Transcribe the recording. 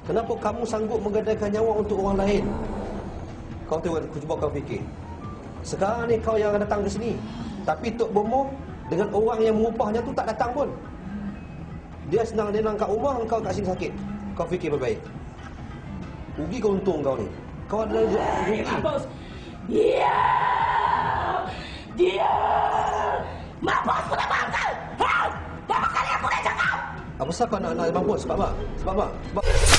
Kenapa kamu sanggup menggadaikan nyawa untuk orang lain? Kau tengok, cuba kau fikir. Sekarang ni kau yang datang ke sini, tapi Tok Bomoh dengan orang yang mengupahnya tu tak datang pun. Dia senang-senang kat rumah, kau kat sini sakit. Kau fikir baik-baik. Rugi ke untung kau ni? Kau adalah rugi. Dia! Mampus aku dah bangkal! Ha! Berapa kali aku dah cakap? Apa sebab kau nak mampus? Sebab apa? Sebab apa? Sebab...